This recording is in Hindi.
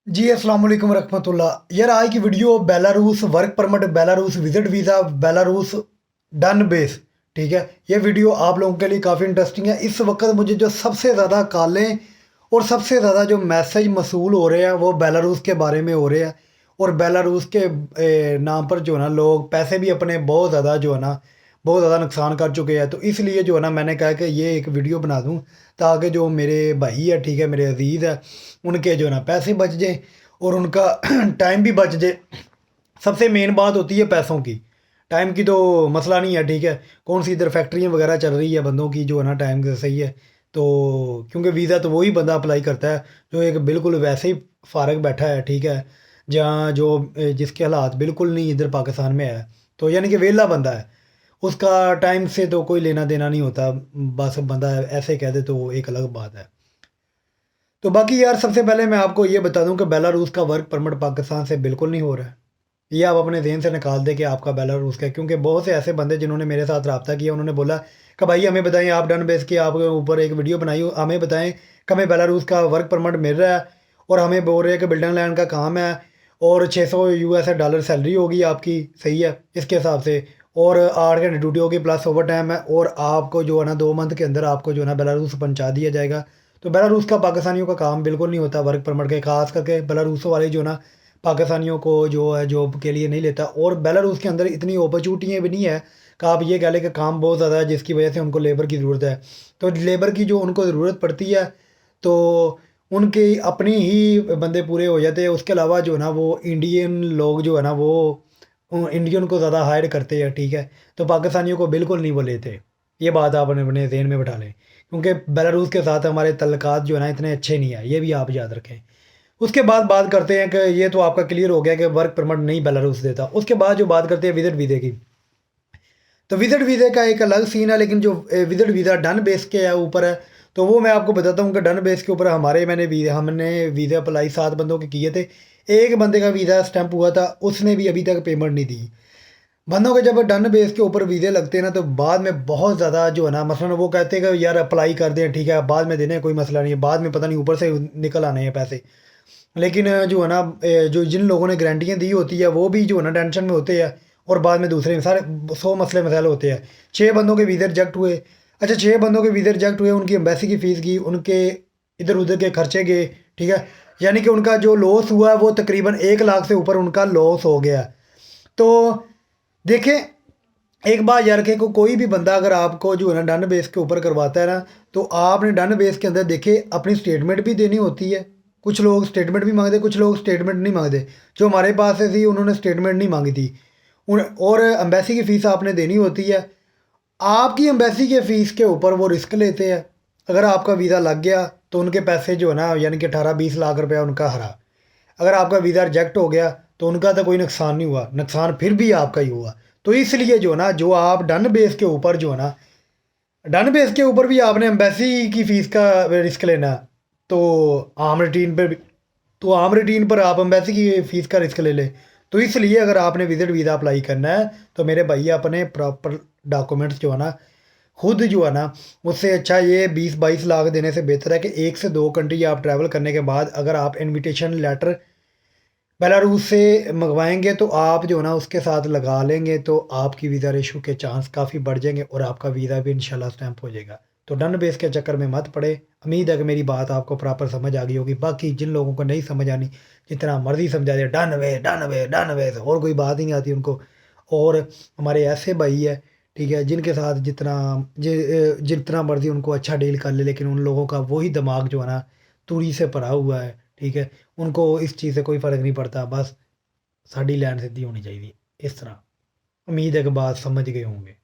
जी, अस्सलाम वालेकुम रहमतुल्लाह। यार आज की video Belarus work permit, Belarus visit visa, Belarus done base, ठीक है? ये वीडियो आप लोगों के लिए काफ़ी इंटरेस्टिंग है। इस वक़्त मुझे जो सबसे ज़्यादा कॉलें और सबसे ज़्यादा जो मैसेज मसूल हो रहे हैं वो बेलारूस के बारे में हो रहे हैं। और बेलारूस के नाम पर जो है ना लोग पैसे भी अपने बहुत ज़्यादा जो है ना बहुत ज़्यादा नुकसान कर चुके हैं। तो इसलिए जो है ना मैंने कहा कि ये एक वीडियो बना दूँ ताकि जो मेरे भाई है, ठीक है, मेरे अज़ीज़ है, उनके जो है ना पैसे बच जाएँ और उनका टाइम भी बच जाए। सबसे मेन बात होती है पैसों की। टाइम की तो मसला नहीं है, ठीक है। कौन सी इधर फैक्ट्रियाँ वगैरह चल रही है बंदों की, जो है ना टाइम का सही है। तो क्योंकि वीज़ा तो वही बंदा अप्लाई करता है जो एक बिल्कुल वैसे ही फ़ारग बैठा है, ठीक है। जहाँ जो जिसके हालात बिल्कुल नहीं इधर पाकिस्तान में है, तो यानी कि वेला बंदा है। उसका टाइम से तो कोई लेना देना नहीं होता। बस बंदा ऐसे कह दे तो एक अलग बात है। तो बाकी यार सबसे पहले मैं आपको ये बता दूं कि बेलारूस का वर्क परमिट पाकिस्तान से बिल्कुल नहीं हो रहा है। ये आप अपने ज़हन से निकाल दें कि आपका बेलारूस का है, क्योंकि बहुत से ऐसे बंदे जिन्होंने मेरे साथ रब्ता किया उन्होंने बोला कि भाई हमें बताएं, आप डन बेस की आपके ऊपर एक वीडियो बनाई हो, हमें बताएं कि हमें बेलारूस का वर्क परमिट मिल रहा है और हमें बोल रहे हैं कि बिल्डिंग लैंड का काम है और 600 यूएस डॉलर सैलरी होगी आपकी, सही है इसके हिसाब से, और 8 घंटे ड्यूटी होगी प्लस ओवर टाइम है, और आपको जो है ना 2 मंथ के अंदर आपको जो है ना बेलारूस पहुंचा दिया जाएगा। तो बेलारूस का पाकिस्तानियों का काम बिल्कुल नहीं होता वर्क परमिट के, खास करके बेलारूस वाले जो ना पाकिस्तानियों को जो है जॉब के लिए नहीं लेता। और बेलारूस के अंदर इतनी अपॉर्चुनिटियाँ भी नहीं है कि आप ये कह लें कि काम बहुत ज़्यादा है जिसकी वजह से उनको लेबर की ज़रूरत है। तो लेबर की जो उनको ज़रूरत पड़ती है तो उनके अपनी ही बंदे पूरे हो जाते हैं। उसके अलावा जो है ना वो इंडियन लोग जो है ना वो इंडियन को ज़्यादा हायर करते हैं, ठीक है। तो पाकिस्तानियों को बिल्कुल नहीं वो लेते। ये बात आप अपने अपने ज़हन में बिठा लें, क्योंकि बेलारूस के साथ हमारे तल्लुकात जो है ना इतने अच्छे नहीं है, ये भी आप याद रखें। उसके बाद बात करते हैं कि ये तो आपका क्लियर हो गया कि वर्क परमिट नहीं बेलारूस देता। उसके बाद जो बात करते हैं विजिट वीज़े की, तो विजिट वीज़े का एक अलग सीन है, लेकिन जो विजिट वीज़ा डन बेस के है ऊपर है, तो वो मैं आपको बताता हूँ कि डन बेस के ऊपर हमने वीज़ा अप्लाई 7 बंदों के किए थे। एक बंदे का वीज़ा स्टैंप हुआ था, उसने भी अभी तक पेमेंट नहीं दी। बंदों के जब डन बेस के ऊपर वीज़े लगते हैं ना तो बाद में बहुत ज़्यादा जो है ना मसलन वो कहते हैं कि यार अप्लाई कर दें, ठीक है, बाद में देने कोई मसला नहीं है, बाद में पता नहीं ऊपर से निकल आने हैं पैसे। लेकिन जो है ना जो जिन लोगों ने गारंटियाँ दी होती है वो भी जो है ना टेंशन में होते हैं, और बाद में दूसरे सारे 100 मसले होते हैं। 6 बंदों के वीज़े रिजेक्ट हुए। अच्छा, 6 बंदों के वीज़े रिजेक्ट हुए, उनकी एम्बेसी की फ़ीस गई, उनके इधर उधर के खर्चे गए, ठीक है। यानी कि उनका जो लॉस हुआ है वो तकरीबन 1 लाख से ऊपर उनका लॉस हो गया। तो देखें, एक बात याद रखें, कोई भी बंदा अगर आपको जो है ना डन बेस के ऊपर करवाता है ना, तो आपने डन बेस के अंदर देखे अपनी स्टेटमेंट भी देनी होती है। कुछ लोग स्टेटमेंट भी मांगते, कुछ लोग स्टेटमेंट नहीं मांगते। जो हमारे पास से थी उन्होंने स्टेटमेंट नहीं मांगी थी। और एम्बेसी की फ़ीस आपने देनी होती है। आपकी एम्बेसी के फ़ीस के ऊपर वो रिस्क लेते हैं। अगर आपका वीज़ा लग गया तो उनके पैसे जो है ना यानी कि 18-20 लाख रुपया उनका हरा। अगर आपका वीज़ा रिजेक्ट हो गया तो उनका तो कोई नुकसान नहीं हुआ, नुकसान फिर भी आपका ही हुआ। तो इसलिए जो है ना जो आप डन बेस के ऊपर जो है ना डन बेस के ऊपर भी आपने एम्बेसी की फ़ीस का रिस्क लेना है। तो आम रूटीन पर तो आम रूटीन पर आप एम्बेसी की फ़ीस का रिस्क ले लें। तो इसलिए अगर आपने विजिट वीज़ा अप्लाई करना है तो मेरे भाई अपने प्रॉपर डॉक्यूमेंट्स जो है ना खुद जो है ना, उससे अच्छा ये 20-22 लाख देने से बेहतर है कि 1 से 2 कंट्री आप ट्रैवल करने के बाद अगर आप इनविटेशन लेटर बेलारूस से मंगवाएंगे तो आप जो है ना उसके साथ लगा लेंगे तो आपकी वीज़ा इशू के चांस काफ़ी बढ़ जाएंगे और आपका वीज़ा भी इंशाल्लाह स्टैंप हो जाएगा। तो डन बेस के चक्कर में मत पड़े। उम्मीद है कि मेरी बात आपको प्रॉपर समझ आ गई होगी। बाकी जिन लोगों को नहीं समझ आनी, जितना मर्जी समझा दे, डन वे डन वे डन वे, और कोई बात ही नहीं आती उनको। और हमारे ऐसे भाई है, ठीक है, जिनके साथ जितना मर्जी उनको अच्छा डील कर ले, लेकिन उन लोगों का वही दिमाग जो है ना तूड़ी से भरा हुआ है, ठीक है। उनको इस चीज़ से कोई फ़र्क नहीं पड़ता, बस साडी लैन सीधी होनी चाहिए, इस तरह। उम्मीद है कि बात समझ गए होंगे।